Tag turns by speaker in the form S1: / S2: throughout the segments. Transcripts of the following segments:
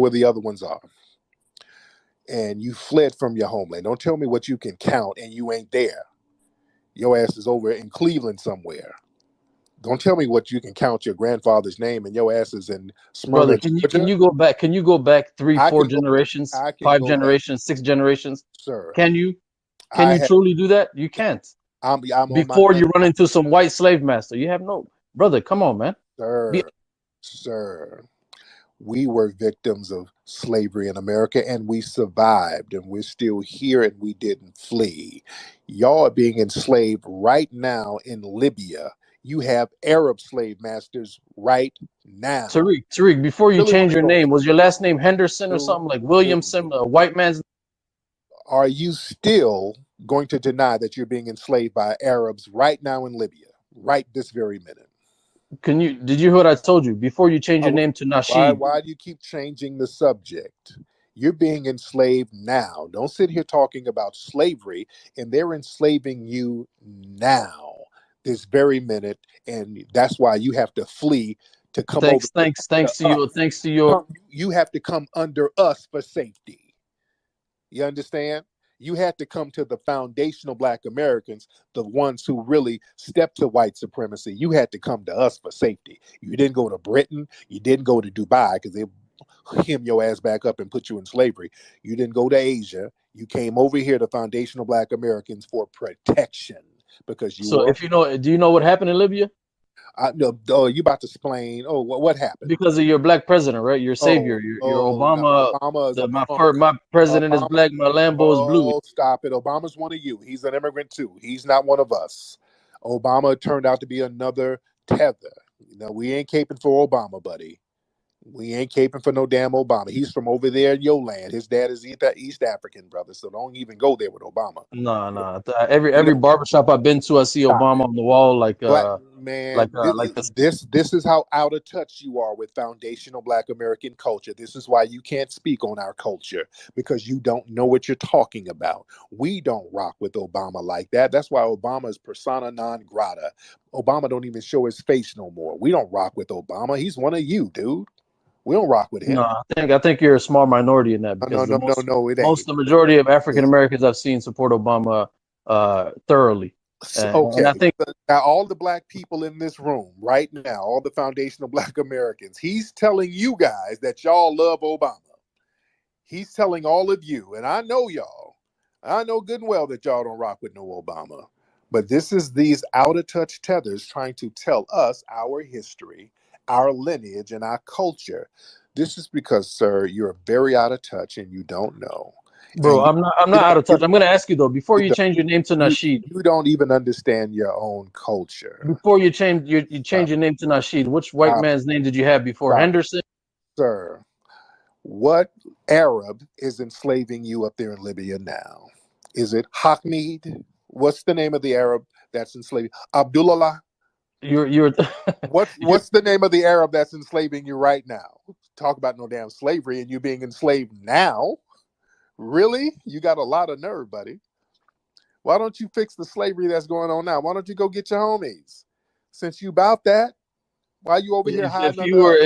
S1: where the other ones are. And you fled from your homeland. Don't tell me what you can count and you ain't there. Your ass is over in Cleveland somewhere. Don't tell me what you can count your grandfather's name and your ass is in
S2: Brother,
S1: Smyrna,
S2: can
S1: Georgia.
S2: you go back? Can you go back three,
S1: I
S2: four
S1: can go.
S2: generations,
S1: I can
S2: five
S1: go back,
S2: generations, six generations?
S1: sir.
S2: Can you? Can
S1: I
S2: you
S1: have.
S2: truly do that? You can't.
S1: I'm on my
S2: Before you
S1: grand,
S2: run into some white slave master, you have no brother. Come on, man. Be,
S1: sir, sir. We were victims of slavery in America and we survived and we're still here and we didn't flee. Y'all are being enslaved right now in Libya. You have Arab slave masters right now.
S2: Tariq. Before you
S1: Really want
S2: change
S1: to
S2: your
S1: go
S2: name,
S1: there?
S2: was your last name Henderson or
S1: Dude,
S2: something like
S1: dude,
S2: Williamson, a white man's?
S1: are you still going to deny that you're being enslaved by Arabs right now in Libya, right this very minute?
S2: Can you? Did you hear what I told you? Before you change your
S1: Why,
S2: name to
S1: why,
S2: Nasheed,
S1: why do you keep changing the subject? You're being enslaved now. Don't sit here talking about slavery, and they're enslaving you now, this very minute, and that's why you have to flee to come over
S2: thanks,
S1: here
S2: thanks, thanks to
S1: to
S2: you,
S1: us.
S2: thanks to your.
S1: You have to come under us for safety. You understand? You had to come to the foundational Black Americans, the ones who really stepped to white supremacy. You had to come to us for safety. You didn't go to Britain. You didn't go to Dubai because they hem your ass back up and put you in slavery. You didn't go to Asia. You came over here to foundational Black Americans for protection because you
S2: So
S1: were.
S2: if you know, do you know what happened in Libya?
S1: No, oh, you about to explain? Oh, what happened?
S2: Because of your black president, right? Your
S1: Oh,
S2: savior, your
S1: oh no,
S2: Obama.
S1: Obama is a
S2: My
S1: punk.
S2: my president is
S1: Obama,
S2: black. My Lambo is blue.
S1: oh, stop it. Obama's one of you. He's an immigrant too. He's not one of us. Obama turned out to be another tether. You know, we ain't caping for Obama, buddy. We ain't caping for no damn Obama. He's from over there in your land. His dad is East African, brother. So don't even go there with Obama.
S2: No, no.
S1: We
S2: Every
S1: don't
S2: barbershop I've been to, I see
S1: stop
S2: Obama
S1: it.
S2: on the wall,
S1: Black man,
S2: like this.
S1: this is how out of touch you are with foundational Black American culture. This is why you can't speak on our culture because you don't know what you're talking about. We don't rock with Obama like that. That's why Obama is persona non grata. Obama don't even show his face no more. We don't rock with Obama. He's one of you, dude. We don't rock with
S2: No,
S1: him.
S2: I think you're a small minority in that
S1: No, no,
S2: because
S1: no, no, no. It ain't.
S2: the majority of African
S1: It-
S2: Americans I've seen support Obama thoroughly, and I
S1: Okay,
S2: think
S1: now all the Black people in this room right now, all the foundational Black Americans, he's telling you guys that y'all love Obama. He's telling all of you, and I know y'all. I know good and well that y'all don't rock with no Obama. But this is these out of touch tethers trying to tell us our history, our lineage, and our culture. This is because, sir, you're very out of touch and you don't know.
S2: bro,
S1: And
S2: I'm
S1: you
S2: not out
S1: don't
S2: of
S1: you,
S2: touch. I'm gonna ask you though, before
S1: you
S2: you
S1: don't
S2: change your name to Nasheed,
S1: you don't even understand your own culture.
S2: before you change you
S1: Stop
S2: change your name to Nasheed, which white
S1: stop
S2: man's name did you have before
S1: stop it,
S2: Henderson?
S1: sir. What Arab is enslaving you up there in Libya now? Is it Hamed? What's the name of the Arab that's enslaving? Abdullah?
S2: You're you're
S1: What's the name of the Arab that's enslaving you right now? Talk about no damn slavery and you being enslaved now? Really? You got a lot of nerve, buddy. Why don't you fix the slavery that's going on now? Why don't you go get your homies? Since you about that, why you over here hiding under us?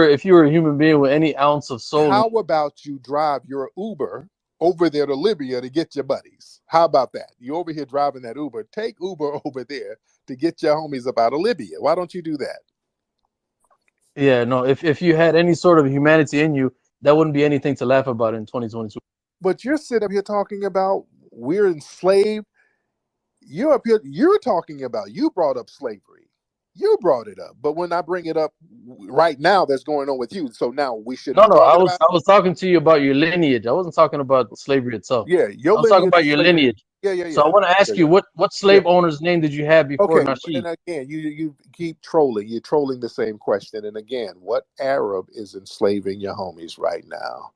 S2: if you were a human being with any ounce of soul,
S1: How about you drive your Uber over there to Libya to get your buddies? How about that? You over here driving that Uber. Take Uber over there to get your homies up out of Libya. Why don't you do that?
S2: yeah, no, if you had any sort of humanity in you, that wouldn't be anything to laugh about in 2022.
S1: But you're sitting up here talking about we're enslaved. You're up here, you're talking about, you brought up slavery. You brought it up. But when I bring it up right now, that's going on with you. So now we shouldn't
S2: No,
S1: be
S2: no,
S1: talking about
S2: I
S1: it.
S2: was talking to you about your lineage. I wasn't talking about slavery itself.
S1: Yeah, your
S2: I was talking
S1: lineage
S2: about
S1: is
S2: your
S1: slavery.
S2: lineage.
S1: Yeah, yeah,
S2: So I
S1: yeah.
S2: want to
S1: Yeah,
S2: ask you,
S1: yeah.
S2: what
S1: Yeah.
S2: slave owner's name did you have before
S1: Okay,
S2: Nasheed?
S1: and again, you keep trolling. You're trolling the same question. And again, what Arab is enslaving your homies right now?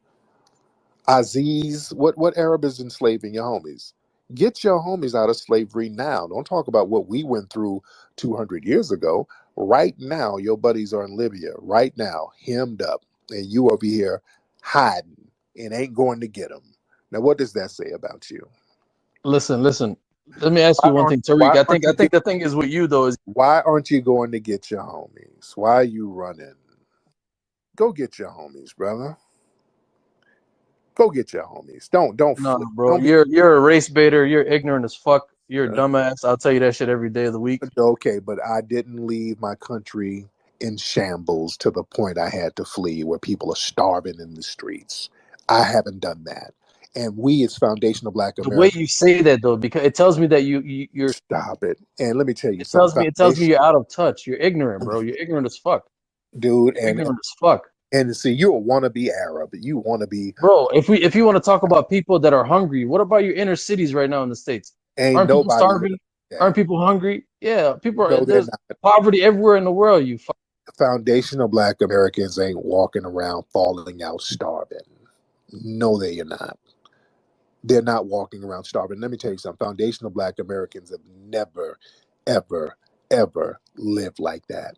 S1: Aziz, what Arab is enslaving your homies? Get your homies out of slavery now. Don't talk about what we went through 200 years ago. Right now, your buddies are in Libya. Right now, hemmed up, and you over here hiding and ain't going to get them. Now, what does that say about you?
S2: Listen. Let me ask you one thing, Tariq. I think the thing is with you though is
S1: why aren't you going to get your homies? Why are you running? Go get your homies, brother. Go get your homies. Don't
S2: No,
S1: flip.
S2: bro,
S1: Don't be
S2: you're a race baiter. You're ignorant as fuck. You're a dumbass. I'll tell you that shit every day of the week.
S1: okay, but I didn't leave my country in shambles to the point I had to flee, where people are starving in the streets. I haven't done that. And we, as foundational Black
S2: The way
S1: Americans,
S2: you say that though, because it tells me that you're.
S1: stop it. And let me tell you
S2: It
S1: something,
S2: tells me
S1: foundation,
S2: you're out of touch. You're ignorant, bro. You're ignorant as fuck.
S1: dude.
S2: You're ignorant as fuck.
S1: And see, you're a wannabe Arab. You want to be.
S2: Bro, if you want to talk about people that are hungry, what about your inner cities right now in the States?
S1: Ain't
S2: Aren't people
S1: nobody living
S2: starving?
S1: like
S2: Aren't
S1: that.
S2: people hungry? Yeah, people are.
S1: No, they're
S2: There's
S1: not.
S2: poverty everywhere in the world. You fuck.
S1: Foundational Black Americans ain't walking around falling out starving. No, they are not. They're not walking around starving. Let me tell you something. Foundational Black Americans have never, ever, ever lived like that.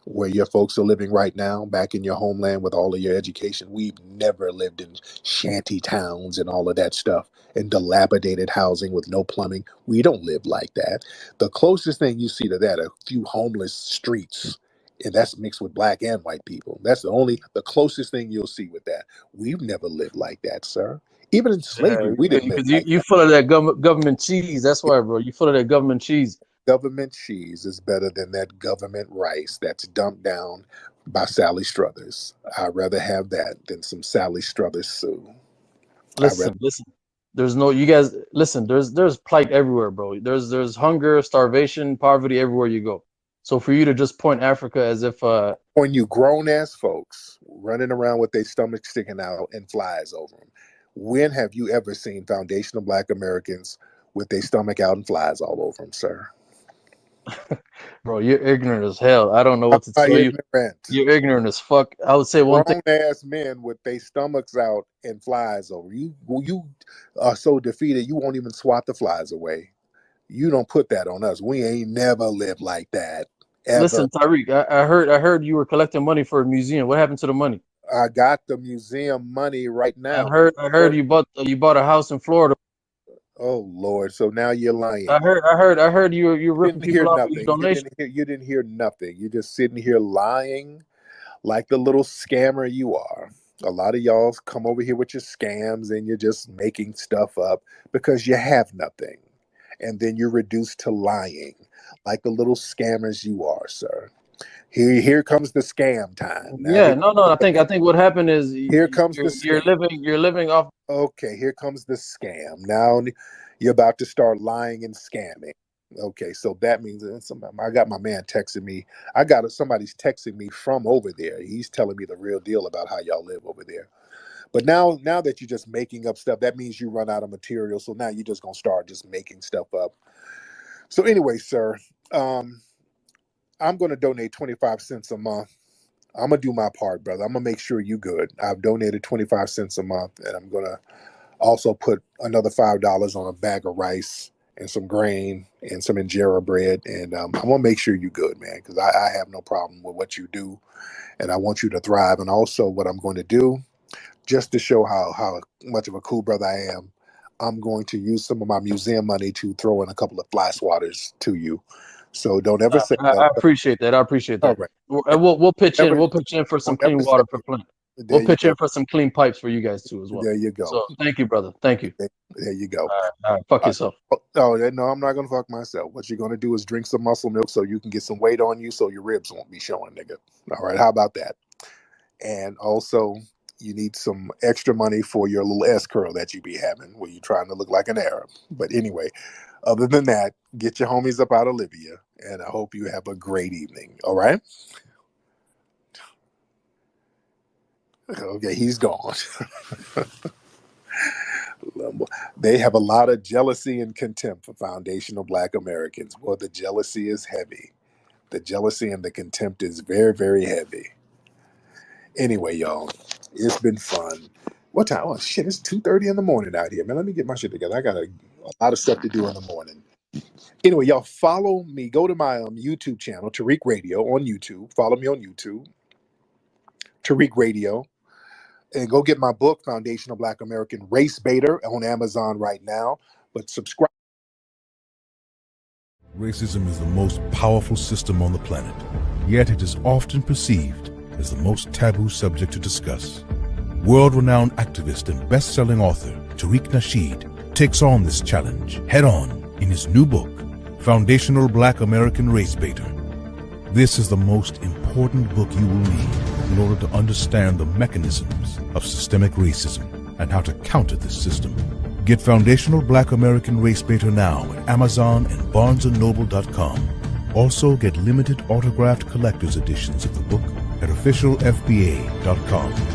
S1: Where your folks are living right now, back in your homeland with all of your education, we've never lived in shanty towns and all of that stuff and dilapidated housing with no plumbing. We don't live like that. The closest thing you see to that are a few homeless streets, and that's mixed with black and white people. That's the closest thing you'll see with that. We've never lived like that, sir. Even in
S2: Yeah,
S1: slavery, we didn't live
S2: because
S1: like
S2: you
S1: that.
S2: full of that government cheese. That's why, bro. You full of that government cheese.
S1: Government cheese is better than that government rice that's dumped down by Sally Struthers. I'd rather have that than some Sally Struthers Sue. I'd rather
S2: Listen. There's no you guys listen. There's plight everywhere, bro. There's hunger, starvation, poverty everywhere you go. So for you to just point Africa as if
S1: when you grown ass folks running around with their stomachs sticking out and flies over them. When have you ever seen foundational Black Americans with their stomach out and flies all over them, sir?
S2: bro, you're ignorant as hell. I don't know
S1: I'm
S2: what to
S1: not
S2: tell you.
S1: ignorant.
S2: You're ignorant as fuck. I would say one thing.
S1: Grown ass men with their stomachs out and flies over you. You are so defeated you won't even swat the flies away. You don't put that on us. We ain't never lived like that ever.
S2: Listen, Tariq, I heard you were collecting money for a museum. What happened to the money?
S1: I got the museum money right now.
S2: I heard you bought a house in Florida.
S1: Oh Lord! So now you're lying.
S2: I heard you're ripping
S1: Didn't hear
S2: people off for your
S1: nothing.
S2: donation.
S1: You didn't hear nothing. You're just sitting here lying like the little scammer you are. A lot of y'all come over here with your scams and you're just making stuff up because you have nothing. And then you're reduced to lying like the little scammers you are, sir. Here comes the scam time. Now
S2: Yeah, no. I think what happened is
S1: here comes the scam.
S2: you're living off.
S1: Okay, here comes the scam. Now you're about to start lying and scamming. Okay, so that means I got my man texting me. Somebody's texting me from over there. He's telling me the real deal about how y'all live over there. But now that you're just making up stuff, that means you run out of material. So now you're just gonna start just making stuff up. So anyway, sir, I'm gonna donate 25 cents a month. I'm gonna do my part, brother. I'm gonna make sure you good. I've donated 25 cents a month, and I'm gonna also put another $5 on a bag of rice and some grain and some injera bread. And I'm gonna make sure you're good, man, because I have no problem with what you do, and I want you to thrive. And also, what I'm going to do, just to show how much of a cool brother I am, I'm going to use some of my museum money to throw in a couple of fly swatters to you. So don't ever say that.
S2: I appreciate that. I appreciate
S1: All
S2: that.
S1: right.
S2: And we'll pitch in.
S1: Never,
S2: We'll pitch in for some
S1: don't ever
S2: clean
S1: say.
S2: water for Flint.
S1: There
S2: We'll
S1: you
S2: pitch
S1: go.
S2: in for some clean pipes for you guys too as well.
S1: There you go.
S2: So thank you, brother. Thank you.
S1: There you go.
S2: All right. Fuck
S1: Uh,
S2: yourself.
S1: oh, no, I'm not gonna fuck myself. What you're gonna do is drink some muscle milk so you can get some weight on you, so your ribs won't be showing, nigga. All right, how about that? And also, you need some extra money for your little S curl that you be having, where you're trying to look like an Arab. But anyway, other than that, get your homies up out of Libya, and I hope you have a great evening. All right. Okay, he's gone. They have a lot of jealousy and contempt for foundational Black Americans. Well, the jealousy is heavy. The jealousy and the contempt is very, very heavy. Anyway, y'all, it's been fun. What time? Oh shit, it's 2:30 in the morning out here, man. Let me get my shit together. I got a lot of stuff to do in the morning. Anyway, y'all follow me. Go to my YouTube channel, Tariq Radio on YouTube. Follow me on YouTube, Tariq Radio, and go get my book, Foundational Black American Race Baiter, on Amazon right now. But subscribe.
S3: Racism is the most powerful system on the planet, yet it is often perceived as the most taboo subject to discuss. World-renowned activist and best-selling author Tariq Nasheed takes on this challenge head-on in his new book, Foundational Black American Race Baiter. This is the most important book you will need in order to understand the mechanisms of systemic racism and how to counter this system. Get Foundational Black American Race Baiter now at Amazon and BarnesandNoble.com. Also get limited autographed collector's editions of the book at officialfba.com.